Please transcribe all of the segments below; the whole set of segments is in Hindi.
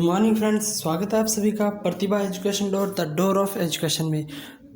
मॉर्निंग फ्रेंड्स, स्वागत है आप सभी का Pratibha education door the door of education में।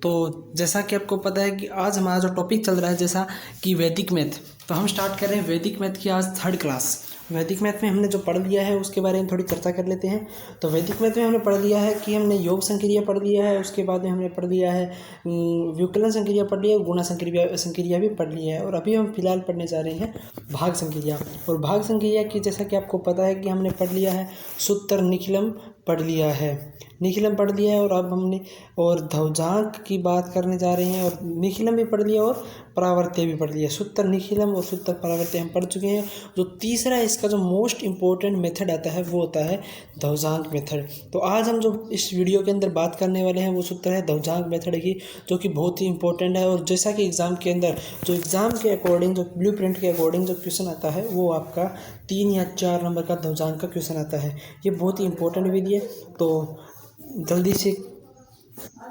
तो जैसा कि आपको पता है कि आज हमारा जो टॉपिक चल रहा है जैसा कि वैदिक मैथ, तो हम स्टार्ट कर रहे हैं वैदिक मैथ की आज थर्ड क्लास। वैदिक मैथ में हमने जो पढ़ लिया है उसके बारे में थोड़ी चर्चा कर लेते हैं। तो वैदिक मैथ में हमने पढ़ लिया है कि हमने योग संक्रिया पढ़ लिया है, उसके बाद में हमने पढ़ लिया है व्युत्कलन संक्रिया पढ़ लिया है, गुणा संक्रिया भी पढ़ लिया है, और अभी हम फिलहाल पढ़ने जा रहे हैं भाग संक्रिया। और भाग संक्रिया की जैसा कि आपको पता है कि हमने पढ़ लिया है सूत्र निखिलम पढ़ लिया है, निखिलम पढ़ लिया है, और अब हमने और ध्वजांक की बात करने जा रहे हैं, और निखिलम भी पढ़ लिया और परावर्त्य भी पढ़ लिया। सूत्र निखिलम और सूत्र परावर्त्य हम पढ़ चुके हैं। जो तीसरा इसका जो मोस्ट इम्पोर्टेंट मेथड आता है वो होता है ध्वजांक मेथड। तो आज हम जो इस वीडियो के अंदर बात करने वाले हैं वो सूत्र है ध्वजांक मेथड की, जो कि बहुत ही इंपॉर्टेंट है। और जैसा कि एग्ज़ाम के अंदर जो एग्ज़ाम के अकॉर्डिंग जो ब्लूप्रिंट के अकॉर्डिंग जो क्वेश्चन आता है वो आपका 3 या 4 नंबर का ध्वजांक का क्वेश्चन आता है। ये बहुत ही इंपॉर्टेंट विधि है, तो जल्दी से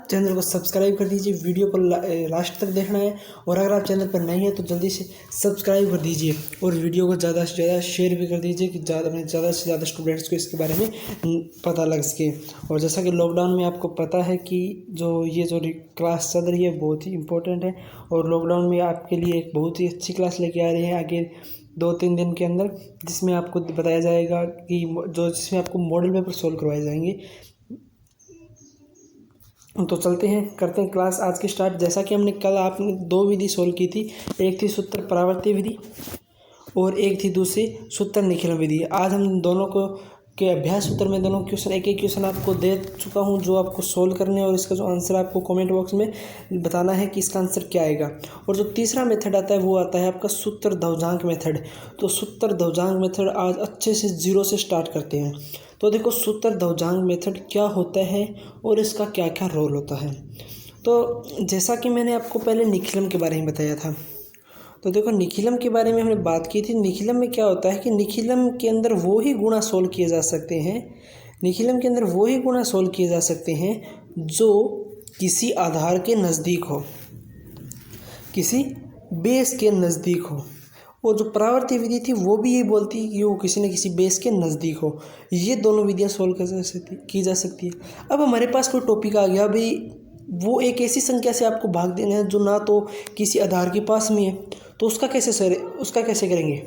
चैनल को सब्सक्राइब कर दीजिए। वीडियो को लास्ट तक देखना है, और अगर आप चैनल पर नए हैं तो जल्दी से सब्सक्राइब कर दीजिए, और वीडियो को ज़्यादा से ज़्यादा शेयर भी कर दीजिए कि ज़्यादा से ज़्यादा स्टूडेंट्स को इसके बारे में पता लग सके। और जैसा कि लॉकडाउन में आपको पता है कि ये जो क्लास चल रही है बहुत ही इंपॉर्टेंट है, और लॉकडाउन में आपके लिए एक बहुत ही अच्छी क्लास लेके आ रहे हैं आगे 2-3 दिन के अंदर, जिसमें आपको बताया जाएगा कि जिसमें आपको मॉडल पेपर सोल्व करवाए जाएंगे। तो चलते हैं, करते हैं क्लास आज की स्टार्ट। जैसा कि हमने कल आपने 2 विधि सोल्व की थी, एक थी सूत्र परावर्त्य विधि और एक थी दूसरी सूत्र निखिलम विधि। आज हम दोनों को के अभ्यास सूत्र में दोनों क्वेश्चन एक क्वेश्चन आपको दे चुका हूं जो आपको सोल्व करने, और इसका जो आंसर आपको कमेंट बॉक्स में बताना है कि इसका आंसर क्या आएगा। और जो तीसरा मेथड आता है वो आता है आपका सूत्र ध्वजांक मेथड। तो सूत्र ध्वजांक मेथड आज अच्छे से 0 से स्टार्ट करते हैं। तो देखो सूत्र ध्वजांक मेथड क्या होता है और इसका क्या क्या रोल होता है। तो जैसा कि मैंने आपको पहले निखिलम के बारे में बताया था, तो देखो निखिलम के बारे में हमने बात की थी। निखिलम में क्या होता है कि निखिलम के अंदर वो ही गुणा सोल्व किए जा सकते हैं, निखिलम के अंदर वो ही गुणा सोल्व किए जा सकते हैं जो किसी आधार के नज़दीक हो, किसी बेस के नज़दीक हो। और जो परावर्त्य विधि थी वो भी यही बोलती है कि वो किसी न किसी बेस के नज़दीक हो। ये दोनों विधियाँ सोल्व की जा सकती है। अब हमारे पास कोई टॉपिक आ गया भाई, वो एक ऐसी संख्या से आपको भाग देना है जो ना तो किसी आधार के पास में है, तो उसका कैसे करेंगे,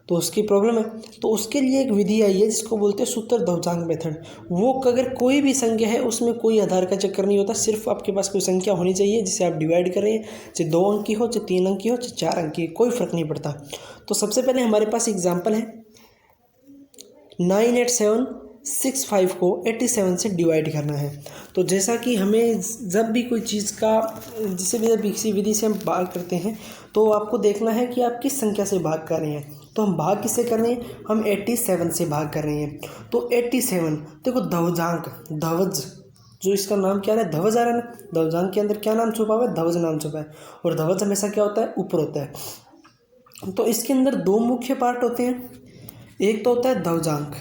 तो उसकी प्रॉब्लम है। तो उसके लिए एक विधि आई है जिसको बोलते हैं सूत्र ध्वजांक मेथड। वो अगर कोई भी संख्या है उसमें कोई आधार का चक्कर नहीं होता, सिर्फ आपके पास कोई संख्या होनी चाहिए जिसे आप डिवाइड कर रहे हैं, चाहे 2 अंक की हो, चाहे 3 अंक की हो, चाहे 4 अंक की, कोई फ़र्क नहीं पड़ता। तो सबसे पहले हमारे पास एग्जाम्पल है 98765 को 87 से डिवाइड करना है। तो जैसा कि हमें जब भी कोई चीज़ का किसी विधि से हम भाग करते हैं तो आपको देखना है कि आप किस संख्या से भाग कर रहे हैं। तो हम भाग किससे कर रहे हैं, हम 87 से भाग कर रहे हैं। तो 87 देखो ध्वजांक, ध्वज जो इसका नाम क्या है, ध्वज आ रहा है ना। ध्वजांक के अंदर क्या नाम छुपा हुआ है, ध्वज नाम छुपा है, और ध्वज हमेशा क्या होता है, ऊपर होता है। तो इसके अंदर 2 मुख्य पार्ट होते हैं, एक तो होता है ध्वजांक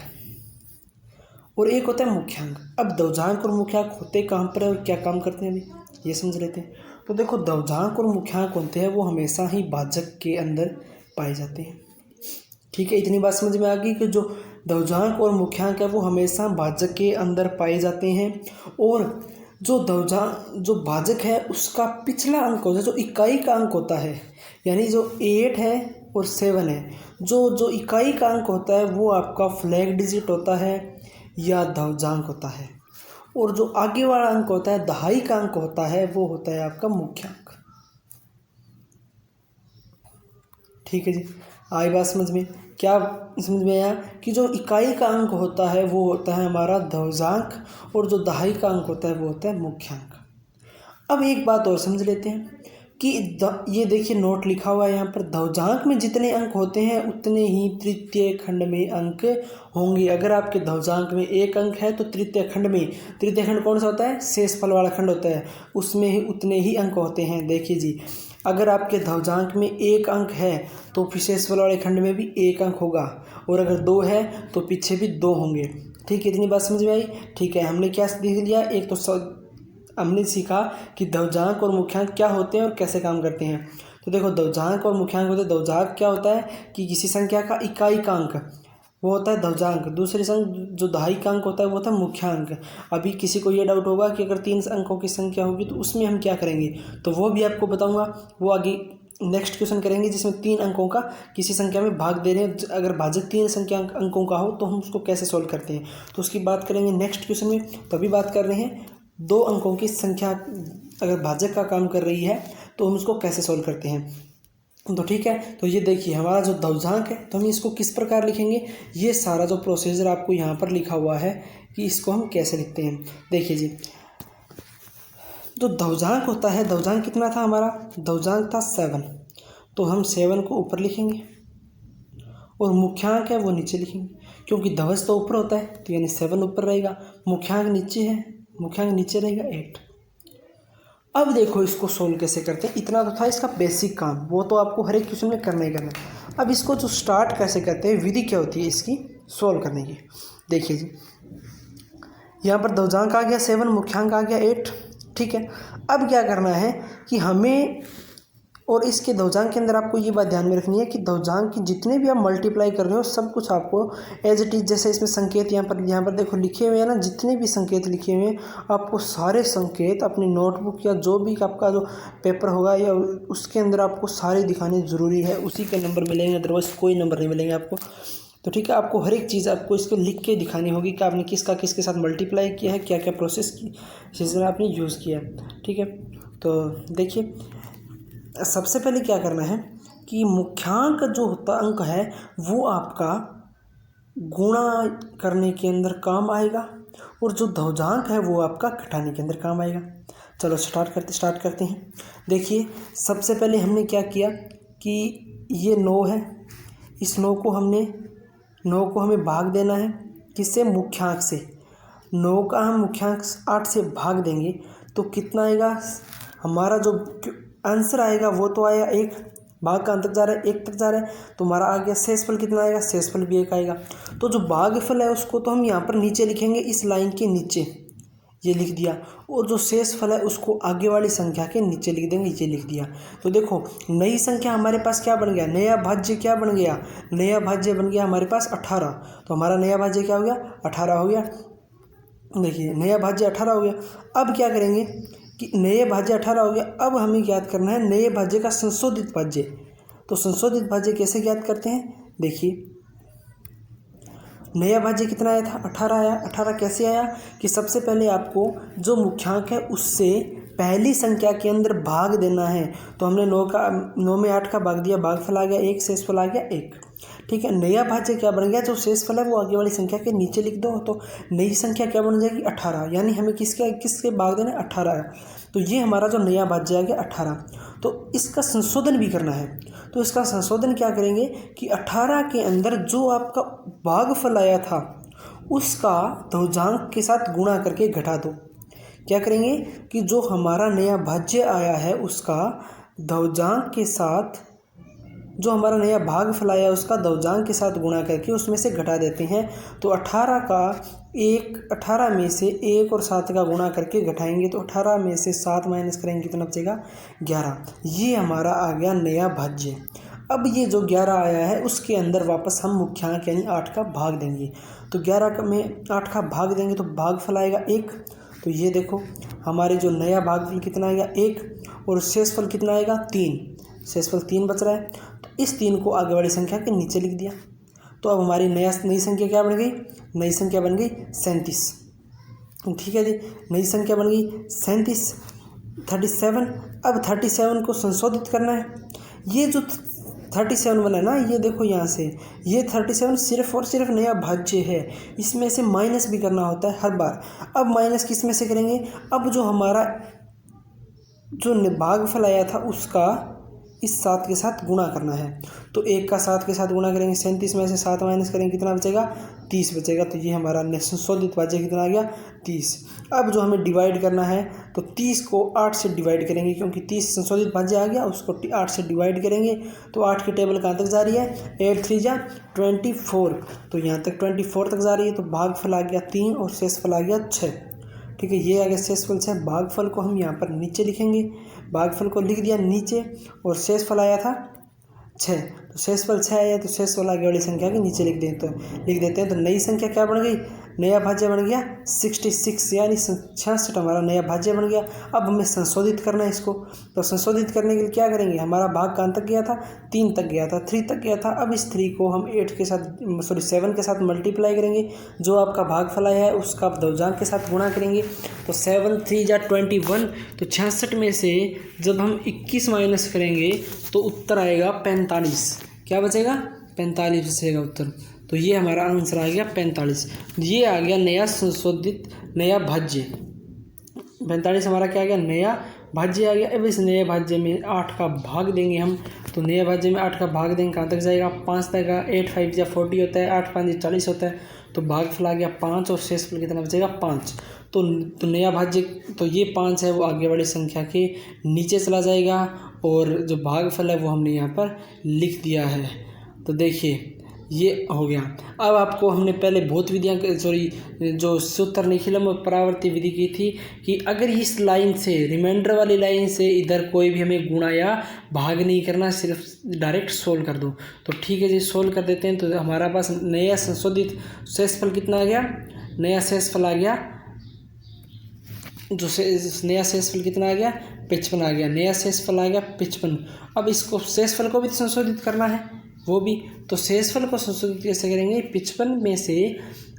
और एक होता है मुख्यांक। अब ध्वजांक और मुख्यांक होते कहाँ पर है और क्या काम करते हैं अभी ये समझ लेते हैं। तो देखो ध्वजांक और मुख्यांक होते हैं वो हमेशा ही भाजक के अंदर पाए जाते हैं। ठीक है, इतनी बात समझ में आ गई कि जो ध्वजांक और मुख्यांक है वो हमेशा भाजक के अंदर पाए जाते हैं। और जो भाजक है उसका पिछला अंक होता है, जो इकाई का अंक होता है, यानी जो 8 है और 7 है, जो इकाई का अंक होता है वो आपका फ्लैग डिजिट होता है या ध्वजांक होता है। और जो आगे वाला अंक होता है, दहाई का अंक होता है, वो होता है आपका मुख्यांक। ठीक है जी, आई बात समझ में, क्या समझ में आया कि जो इकाई का अंक होता है वो होता है हमारा ध्वजांक, और जो दहाई का अंक होता है वो होता है मुख्यांक। अब एक बात और समझ लेते हैं कि ये देखिए नोट लिखा हुआ है यहाँ पर, ध्वजांक में जितने अंक होते हैं उतने ही तृतीय खंड में अंक होंगे। अगर आपके ध्वजांक में 1 अंक है तो तृतीय खंड कौन सा होता है, शेषफल वाला खंड होता है, उसमें ही उतने ही अंक होते हैं। देखिए जी, अगर आपके ध्वजांक में 1 अंक है तो फिर शेषफल वाले खंड में भी 1 अंक होगा, और अगर 2 है तो पीछे भी 2 होंगे। ठीक है, इतनी बात समझ में आई। ठीक है, हमने क्या देख लिया, एक तो हमने सीखा कि ध्वजांक और मुख्यांक क्या होते हैं और कैसे काम करते हैं। तो देखो ध्वजांक और मुख्यांक होते हैं, ध्वजांक क्या होता है कि किसी संख्या का इकाई का अंक वो होता है ध्वजांक। दूसरे अंक जो दहाई अंक होता है वो होता है मुख्यांक। अभी किसी को ये डाउट होगा कि अगर 3 अंकों की संख्या होगी तो उसमें हम क्या करेंगे, तो वो भी आपको बताऊंगा। वो आगे नेक्स्ट क्वेश्चन करेंगे जिसमें 3 अंकों का किसी संख्या में भाग दे रहे हैं, अगर भाजक 3 संख्या अंकों का हो तो हम उसको कैसे सॉल्व करते हैं, तो उसकी बात करेंगे नेक्स्ट क्वेश्चन में। तो अभी बात कर रहे हैं 2 अंकों की संख्या अगर भाजक का काम कर रही है तो हम उसको कैसे सॉल्व करते हैं। तो ठीक है, तो ये देखिए हमारा जो ध्वजांक है तो हम इसको किस प्रकार लिखेंगे, ये सारा जो प्रोसीजर आपको यहाँ पर लिखा हुआ है कि इसको हम कैसे लिखते हैं। देखिए जी, जो ध्वजांक होता है, ध्वजांक कितना था हमारा, ध्वजांक था 7, तो हम 7 को ऊपर लिखेंगे और मुख्यांक है वो नीचे लिखेंगे, क्योंकि ध्वज तो ऊपर होता है तो यानी 7 ऊपर रहेगा, मुख्यांक नीचे है, मुख्यांक नीचे रहेगा 8। अब देखो इसको सोल्व कैसे करते हैं। इतना तो था इसका बेसिक काम, वो तो आपको हर एक क्वेश्चन में करना ही करना है। अब इसको जो स्टार्ट कैसे करते हैं, विधि क्या होती है इसकी सोल्व करने की। देखिए जी, यहाँ पर ध्वजांक आ गया 7, मुख्यांक आ गया 8, ठीक है। अब क्या करना है कि हमें, और इसके ध्वजांक के अंदर आपको ये बात ध्यान में रखनी है कि ध्वजांक की जितने भी आप मल्टीप्लाई कर रहे हो सब कुछ आपको एज इट इज, जैसे इसमें संकेत यहाँ पर देखो लिखे हुए हैं ना, जितने भी संकेत लिखे हुए हैं आपको सारे संकेत अपनी नोटबुक या जो भी आपका जो पेपर होगा या उसके अंदर आपको सारे दिखाने ज़रूरी है, उसी के नंबर मिलेंगे, अदरवाइज कोई नंबर नहीं मिलेंगे आपको। तो ठीक है, आपको हर एक चीज़ आपको इसको लिख के दिखानी होगी कि आपने किसका किसके साथ मल्टीप्लाई किया है, क्या क्या प्रोसेस की चीज़ें आपने यूज़ किया है, ठीक है। तो देखिए सबसे पहले क्या करना है कि मुख्यांक जो होता अंक है वो आपका गुणा करने के अंदर काम आएगा और जो ध्वजांक है वो आपका घटाने के अंदर काम आएगा। चलो स्टार्ट करते हैं। देखिए सबसे पहले हमने क्या किया कि ये 9 है, इस 9 को हमें भाग देना है, किससे, मुख्यांक से। 9 का हम मुख्यांक 8 से भाग देंगे तो कितना आएगा, हमारा जो आंसर आएगा वो तो आया 1, भाग का अंत तक जा रहा है, 1 तक जा रहा है, तो हमारा आ गया शेषफल कितना आएगा, शेषफल भी 1 आएगा। तो जो भागफल है उसको तो हम यहाँ पर नीचे लिखेंगे, इस लाइन के नीचे ये लिख दिया, और जो शेषफल है उसको आगे वाली संख्या के नीचे लिख देंगे, ये लिख दिया। तो देखो नई संख्या हमारे पास क्या बन गया, नया भाज्य क्या बन गया, नया भाज्य बन गया हमारे पास 18। तो हमारा नया भाज्य क्या हो गया, 18 हो गया। देखिए नया भाज्य 18 हो गया। अब क्या करेंगे कि नए भाज्य 18 हो गया, अब हमें ज्ञात करना है नए भाज्य का संशोधित भाज्य। तो संशोधित भाज्य कैसे ज्ञात करते हैं, देखिए नया भाज्य कितना आया था, 18 आया। 18 कैसे आया कि सबसे पहले आपको जो मुख्यांक है उससे पहली संख्या के अंदर भाग देना है। तो हमने 9 में 8 का भाग दिया, भागफल आ गया 1, शेषफल आ गया 1, ठीक है। नया भाज्य क्या बन गया, जो शेषफल है वो आगे वाली संख्या के नीचे लिख दो, तो नई संख्या क्या बन जाएगी, 18, यानी हमें किसके भाग देना है, 18 है। तो ये हमारा जो नया भाज्य आ गया 18। तो इसका संशोधन भी करना है, तो इसका संशोधन क्या करेंगे कि 18 के अंदर जो आपका भागफल आया था उसका ध्वजांक के साथ गुणा करके घटा दो। क्या करेंगे कि जो हमारा नया भाज्य आया है उसका ध्वजांक के साथ, जो हमारा नया भागफल आया उसका ध्वजांक के साथ गुणा करके उसमें से घटा देते हैं। तो 18 में से 1 और 7 का गुणा करके घटाएंगे, तो 18 में से 7 माइनस करेंगे कितना बचेगा, 11। ये हमारा आ गया नया भाज्य। अब ये जो 11 आया है उसके अंदर वापस हम मुख्यांक यानी 8 का भाग देंगे। तो 11 में 8 का भाग देंगे तो भागफल आएगा 1। तो ये देखो हमारे जो नया भागफल कितना आएगा 1, और शेषफल कितना आएगा 3, शेषफल 3 बच रहा है। तो इस 3 को आगे वाली संख्या के नीचे लिख दिया। तो अब हमारी नई संख्या क्या बन गई, नई संख्या बन गई 37, ठीक है जी। नई संख्या बन गई 37, 37। अब 37 को संशोधित करना है। ये जो 37 बना है ना, ये देखो यहाँ से ये 37 सिर्फ और सिर्फ नया भाज्य है, इसमें से माइनस भी करना होता है हर बार। अब माइनस किस में से करेंगे, अब जो हमारा जो भागफल आया था उसका इस 7 के साथ गुणा करना है। तो 1 का 7 के साथ गुणा करेंगे, 37 में से 7 माइनस करेंगे कितना बचेगा, 30 बचेगा। तो ये हमारा संशोधित भाज्य कितना आ गया, 30। अब जो हमें डिवाइड करना है तो 30 को 8 से डिवाइड करेंगे, क्योंकि 30 संशोधित भाज्य आ गया, उसको 8 से डिवाइड करेंगे। तो 8 की टेबल कहाँ तक जा रही है, 8 3 जा 24, तो यहाँ तक 24 तक जा रही है। तो भागफल आ गया 3 और शेषफल आ गया 6, ठीक है। ये आ गया शेषफल 6। भागफल को हम यहाँ पर नीचे लिखेंगे, भागफल को लिख दिया नीचे, और शेषफल आया था 6। तो शेषफल 6 आया, तो शेषफल आगे वाली संख्या के नीचे लिख देते हैं। तो नई संख्या क्या बन गई, नया भाज्य बन गया 66, यानी 66 हमारा नया भाज्य बन गया। अब हमें संशोधित करना है इसको। तो संशोधित करने के लिए क्या करेंगे, हमारा भाग कहाँ तक गया था, 3 तक गया था, 3 तक गया था। अब इस 3 को हम 7 के साथ मल्टीप्लाई करेंगे। जो आपका भागफल आया है उसका आप दशमलव के साथ गुणा करेंगे। तो 7 3 जा 21। तो 66 में से जब हम 21 माइनस करेंगे तो उत्तर आएगा 45। क्या बचेगा, 45 बचेगा उत्तर। तो ये हमारा आंसर आ गया 45। ये आ गया नया संशोधित नया भाज्य। 45 हमारा क्या आ गया, नया भाज्य आ गया। अब इस नए भाज्य में 8 का भाग देंगे हम। तो नए भाज्य में 8 का भाग देंगे, कहाँ तक जाएगा, 5 तक। 8 5 या 40 होता है, 8 5 40 होता है। तो भागफल आ गया 5 और शेषफल कितना बचेगा, 5। तो नया भाज्य, तो ये 5 है वो आगे वाली संख्या के नीचे चला जाएगा और जो भागफल है वो हमने यहाँ पर लिख दिया है। तो देखिए ये हो गया। अब आपको हमने पहले बहुत विधियाँ जो सूत्र निखिलम और परावर्ती विधि की थी कि अगर इस लाइन से रिमाइंडर वाली लाइन से इधर कोई भी हमें गुणा या भाग नहीं करना, सिर्फ डायरेक्ट सोल्व कर दो। तो ठीक है जी, सोल्व कर देते हैं। तो हमारा पास नया संशोधित शेषफल कितना आ गया, नया शेषफल आ गया, नया शेषफल कितना आ गया, 55 आ गया। नया शेषफल आ गया 55। अब इसको शेषफल को भी संशोधित करना है वो भी। तो शेषफल को संशोधित कैसे करेंगे, 55 में से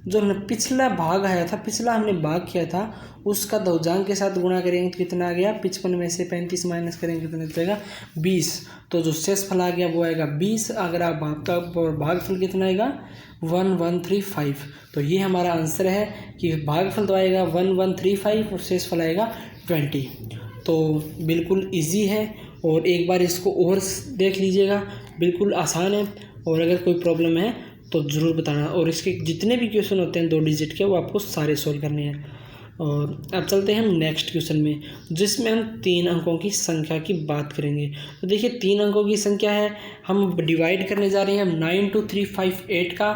जो हमने पिछला भाग आया था, पिछला हमने भाग किया था उसका दशमलव के साथ गुणा करेंगे तो कितना आ गया, 55 में से 35 माइनस करेंगे कितना बचेगा, 20। तो जो शेषफल आ गया वो आएगा 20। अगर आप आपका भागफल कितना आएगा, 1135। तो ये हमारा आंसर है कि भागफल तो आएगा 1135 और शेषफल आएगा 20। तो बिल्कुल इजी है और एक बार इसको और देख लीजिएगा, बिल्कुल आसान है। और अगर कोई प्रॉब्लम है तो ज़रूर बताना। और इसके जितने भी क्वेश्चन होते हैं 2 डिजिट के वो आपको सारे सॉल्व करने हैं। और अब चलते हैं हम नेक्स्ट क्वेश्चन में, जिसमें हम 3 अंकों की संख्या की बात करेंगे। तो देखिए 3 अंकों की संख्या है, हम डिवाइड करने जा रहे हैं। 9 2 3 5 8 का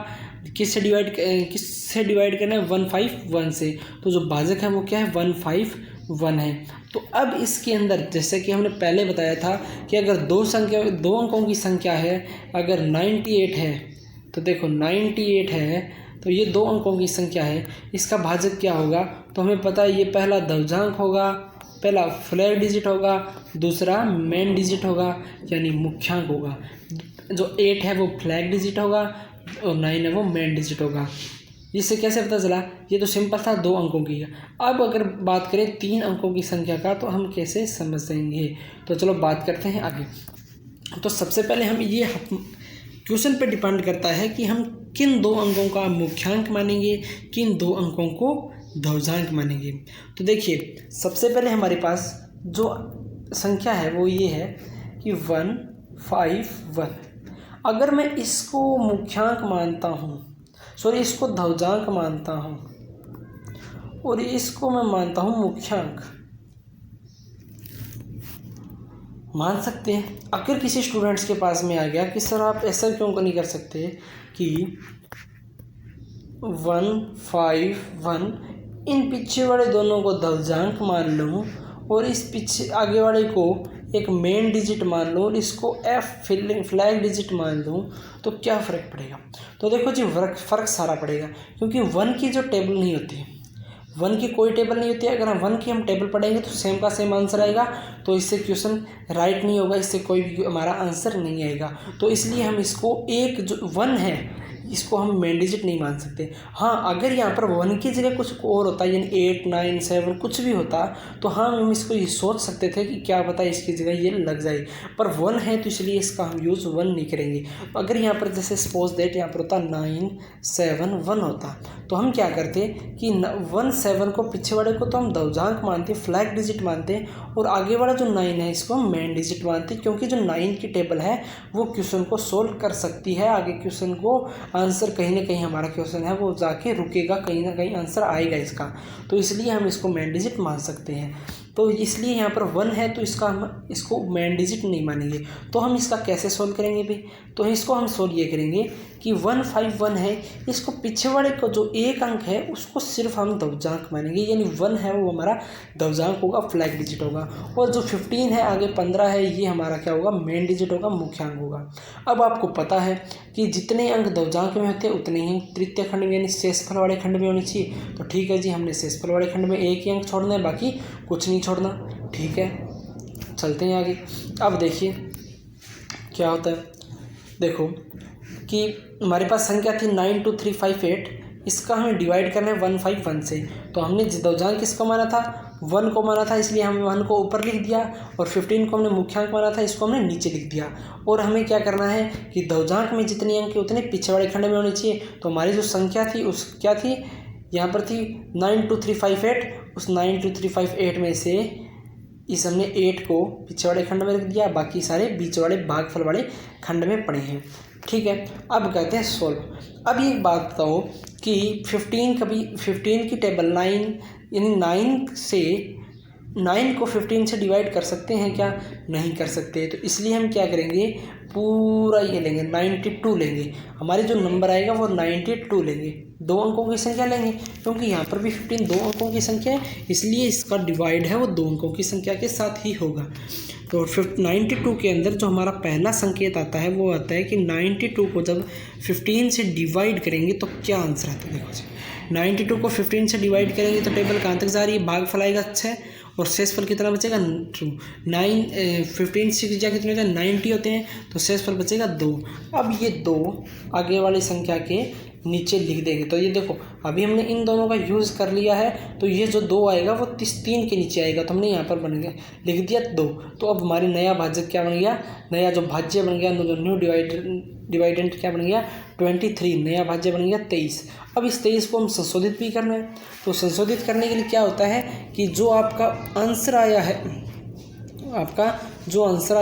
किससे डिवाइड करना है, 151 से। तो जो भाजक है वो क्या है, 151 है। तो अब इसके अंदर जैसे कि हमने पहले बताया था कि अगर 2 अंकों की संख्या है, अगर 98 है, तो देखो 98 है तो ये 2 अंकों की संख्या है, इसका भाजक क्या होगा। तो हमें पता है ये पहला दशमलव होगा, पहला फ्लैग डिजिट होगा, दूसरा मेन डिजिट होगा यानी मुख्यांक होगा। जो 8 है वो फ्लैग डिजिट होगा और 9 है वो मेन डिजिट होगा। इससे कैसे पता चला, ये तो सिंपल था, 2 अंकों की है। अब अगर बात करें 3 अंकों की संख्या का तो हम कैसे समझेंगे। तो चलो बात करते हैं आगे। तो सबसे पहले हम ये क्वेश्चन पे डिपेंड करता है कि हम किन 2 अंकों का मुख्यांक मानेंगे, किन 2 अंकों को दशमलव मानेंगे। तो देखिए सबसे पहले हमारे पास जो संख्या है वो ये है कि 151। अगर मैं इसको मुख्यांक मानता हूँ, इसको दशमलव मानता हूँ और इसको मैं मानता हूँ मुख्यांक, मान सकते हैं। अगर किसी स्टूडेंट्स के पास में आ गया कि सर आप ऐसा क्यों नहीं कर सकते कि 151 इन पीछे वाले दोनों को दशमलव मान लूँ और इस पीछे आगे वाले को एक मेन डिजिट मान लो और इसको फ्लैग डिजिट मान लूँ, तो क्या फ़र्क पड़ेगा। तो देखो जी फ़र्क सारा पड़ेगा, क्योंकि 1 की जो टेबल नहीं होती, 1 की कोई टेबल नहीं होती है। अगर हम 1 की हम टेबल पढ़ेंगे तो सेम का सेम आंसर आएगा, तो इससे क्वेश्चन राइट नहीं होगा, इससे कोई भी हमारा आंसर नहीं आएगा। तो इसलिए हम इसको एक जो 1 है इसको हम मेन डिजिट नहीं मान सकते। हाँ अगर यहाँ पर 1 की जगह कुछ और होता है, यानी 8 9 7 कुछ भी होता, तो हाँ हम इसको ये सोच सकते थे कि क्या पता इसकी जगह ये लग जाए, पर 1 है तो इसलिए इसका हम यूज़ 1 नहीं करेंगे। अगर यहाँ पर जैसे सपोज दैट यहाँ पर होता 9 7 1 होता, तो हम क्या करते कि 1 7 को पीछे वाले को तो हम दशमलव मानते, फ्लैग डिजिट मानते, और आगे वाला जो 9 है इसको हम मेन डिजिट मानते, क्योंकि जो 9 की टेबल है वो क्वेश्चन को सोल्व कर सकती है। आगे क्वेश्चन को आंसर कहीं ना कहीं हमारा क्वेश्चन है वो जाके रुकेगा, कहीं ना कहीं आंसर आएगा इसका, तो इसलिए हम इसको मेन डिजिट मान सकते हैं। तो इसलिए यहाँ पर 1 है तो इसको मेन डिजिट नहीं मानेंगे। तो हम इसका कैसे सोल्व करेंगे भाई? तो इसको हम सोल्व ये करेंगे कि 151 है, इसको पीछे वाले को जो एक अंक है उसको सिर्फ हम दवजांक मानेंगे, यानी 1 है वो हमारा दवजांक होगा, फ्लैग डिजिट होगा। और जो 15 है आगे 15 है ये हमारा क्या होगा? मेन डिजिट होगा, मुख्यांक होगा। अब आपको पता है कि जितने अंक दवजांक में होते हैं उतने ही तृतीय खंड में यानी शेषफल वाले खंड में होने चाहिए। तो ठीक है जी, हमने शेषफल वाले खंड में एक ही अंक छोड़ना है, बाकी कुछ नहीं छोड़ना। ठीक है, चलते हैं आगे। अब देखिए क्या होता है। देखो कि हमारे पास संख्या थी 92358, इसका हमें डिवाइड करना है 151 से। तो हमने दवजांक किसको माना था? 1 को माना था, इसलिए हमने 1 को ऊपर लिख दिया, और 15 को हमने मुख्यांक माना था, इसको हमने नीचे लिख दिया। और हमें क्या करना है कि दवजांक में जितने अंक उतने पीछे वाले खंड में होने चाहिए। तो हमारी जो संख्या थी उस क्या थी, यहाँ पर थी 92358। उस 92358 में से इस हमने 8 को पीछे वाले खंड में रख दिया, बाकी सारे बीच वाले भागफल वाले खंड में पड़े हैं। ठीक है, अब कहते हैं सोल्व। अब एक बात बताओ कि 15 की टेबल 9 यानी 9 को 15 से डिवाइड कर सकते हैं क्या? नहीं कर सकते। तो इसलिए हम क्या करेंगे, पूरा ये लेंगे, 92 लेंगे। हमारे जो नंबर आएगा वो 92 लेंगे, 2 अंकों की संख्या लेंगे, क्योंकि यहाँ पर भी 15 2 अंकों की संख्या है, इसलिए इसका डिवाइड है वो 2 अंकों की संख्या के साथ ही होगा। तो 92 के अंदर जो हमारा पहला संकेत आता है वो आता है कि 92 को जब 15 से डिवाइड करेंगे तो क्या आंसर आता है। देखो जी, 92 को 15 से डिवाइड करेंगे तो टेबल कहाँ तक जा रही है? भागफल आएगा 6 और शेषफल कितना बचेगा? 9। 15 से कितने होते हैं? 90 होते हैं, तो शेषफल बचेगा 2। अब ये 2 आगे वाली संख्या के नीचे लिख देंगे। तो ये देखो अभी हमने इन दोनों का यूज़ कर लिया है, तो ये जो 2 आएगा वो 3 के नीचे आएगा, तो हमने यहाँ पर बन गया लिख दिया 2। तो अब हमारी नया भाजक क्या बन गया? नया जो भाज्य बन गया, जो न्यू डिवाइडेंट क्या बन गया? 23। नया भाज्य बन गया 23। अब इस 23 को हम संशोधित भी करना है। तो संशोधित करने के लिए क्या होता है कि जो आपका आंसर आया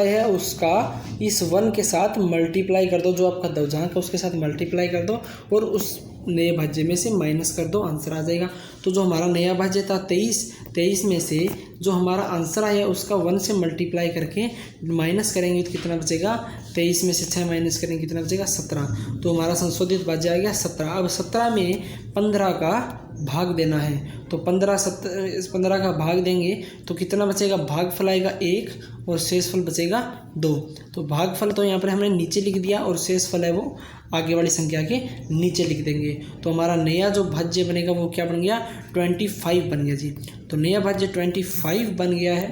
है, उसका इस 1 के साथ मल्टीप्लाई कर दो, जो आपका दवजांक है उसके साथ मल्टीप्लाई कर दो, और उस नए भाज्य में से माइनस कर दो, आंसर आ जाएगा। तो जो हमारा नया भाज्य था 23 में से जो हमारा आंसर आया उसका 1 से मल्टीप्लाई करके माइनस करेंगे तो कितना बचेगा? 23 में से 6 माइनस करेंगे कितना बचेगा? 17। तो हमारा संशोधित भाज्य आ गया 17। अब 17 में 15 का भाग देना है, तो 15 का भाग देंगे तो कितना बचेगा? भागफल आएगा 1 और शेषफल बचेगा 2। तो भागफल तो यहाँ पर हमने नीचे लिख दिया और शेषफल है वो आगे वाली संख्या के नीचे लिख देंगे। तो हमारा नया जो भाज्य बनेगा वो क्या बन गया? 25 बन गया जी। तो नया भाज्य 25 बन गया है।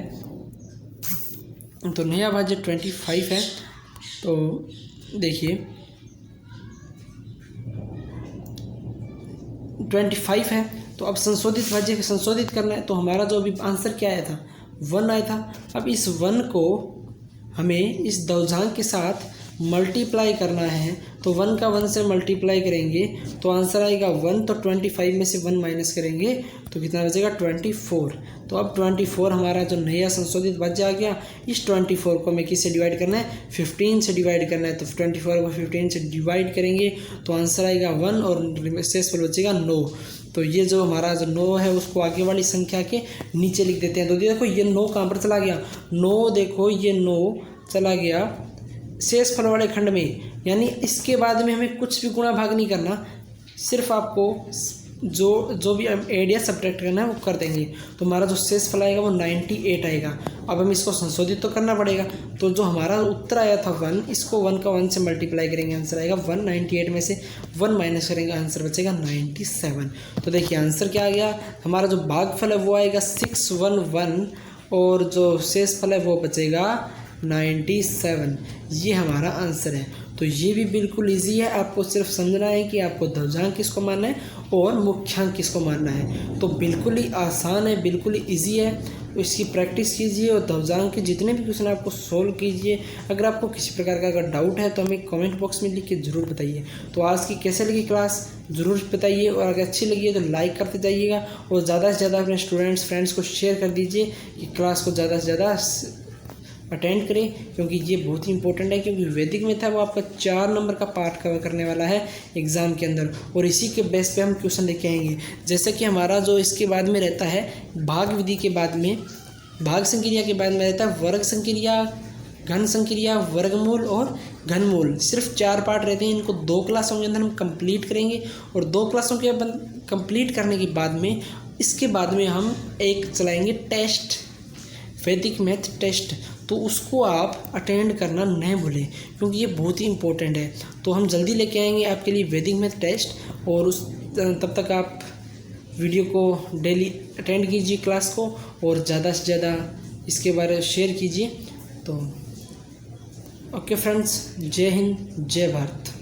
तो नया भाज्य 25 है। तो देखिए 25 है। तो अब संशोधित भाज्य को संशोधित करना है। तो हमारा जो अभी आंसर क्या आया था? 1 आया था। अब इस 1 को हमें इस दवजांक के साथ मल्टीप्लाई करना है। तो 1 का 1 से मल्टीप्लाई करेंगे तो आंसर आएगा 1। तो 25 में से 1 माइनस करेंगे तो कितना बचेगा? 24। तो अब 24 हमारा जो नया संशोधित भाज्य आ गया। इस 24 को हमें किससे डिवाइड करना है? 15 से डिवाइड करना है। तो 24 को 15 से डिवाइड करेंगे तो आंसर आएगा 1 और शेषफल बचेगा 9। तो ये जो हमारा जो 9 है उसको आगे वाली संख्या के नीचे लिख देते हैं। तो देखो ये 9 कहाँ पर चला गया? 9 देखो ये 9 चला गया शेषफल वाले खंड में, यानी इसके बाद में हमें कुछ भी गुणा भाग नहीं करना, सिर्फ आपको जो भी एड या सब्ट्रैक्ट करना है वो कर देंगे। तो हमारा जो शेषफल आएगा वो 98 आएगा। अब हम इसको संशोधित तो करना पड़ेगा। तो जो हमारा उत्तर आया था 1, इसको 1 का 1 से मल्टीप्लाई करेंगे, आंसर आएगा 1। 98 में से 1 माइनस करेंगे, आंसर बचेगा 97। तो देखिए आंसर क्या आ गया? हमारा जो भागफल है वो आएगा 611 और जो शेषफल है वो बचेगा 97। ये हमारा आंसर है। तो ये भी बिल्कुल इजी है, आपको सिर्फ समझना है कि आपको दवजांक किसको मानना है और मुख्यांक किसको मानना है। तो बिल्कुल ही आसान है, बिल्कुल ही ईजी है। तो इसकी प्रैक्टिस कीजिए और दवजांक के जितने भी क्वेश्चन आपको सोल्व कीजिए। अगर आपको किसी प्रकार का अगर डाउट है तो हमें कमेंट बॉक्स में लिख के ज़रूर बताइए। तो आज की कैसे लगी क्लास ज़रूर बताइए, और अगर अच्छी लगी है तो लाइक करते जाइएगा और ज़्यादा से ज़्यादा अपने स्टूडेंट्स फ्रेंड्स को शेयर कर दीजिए कि क्लास को ज़्यादा से ज़्यादा अटेंड करें, क्योंकि ये बहुत ही इंपॉर्टेंट है। क्योंकि वैदिक में था वो आपका 4 नंबर का पार्ट कवर करने वाला है एग्ज़ाम के अंदर, और इसी के बेस पे हम क्वेश्चन लेके आएंगे। जैसे कि हमारा जो इसके बाद में रहता है भाग विधि के बाद में भाग संक्रिया के बाद में रहता है वर्ग संक्रिया, घन संक्रिया, वर्गमूल और घनमूल। सिर्फ 4 पार्ट रहते हैं, इनको 2 क्लासों के अंदर हम कंप्लीट करेंगे और 2 क्लासों के कंप्लीट करने के बाद में इसके बाद में हम एक चलाएंगे टेस्ट, वैदिक मैथ टेस्ट। तो उसको आप अटेंड करना नहीं भूलें क्योंकि ये बहुत ही इंपॉर्टेंट है। तो हम जल्दी लेके आएंगे आपके लिए वैदिक मैथ टेस्ट और तब तक आप वीडियो को डेली अटेंड कीजिए क्लास को और ज़्यादा से ज़्यादा इसके बारे में शेयर कीजिए। तो ओके फ्रेंड्स, जय हिंद, जय भारत।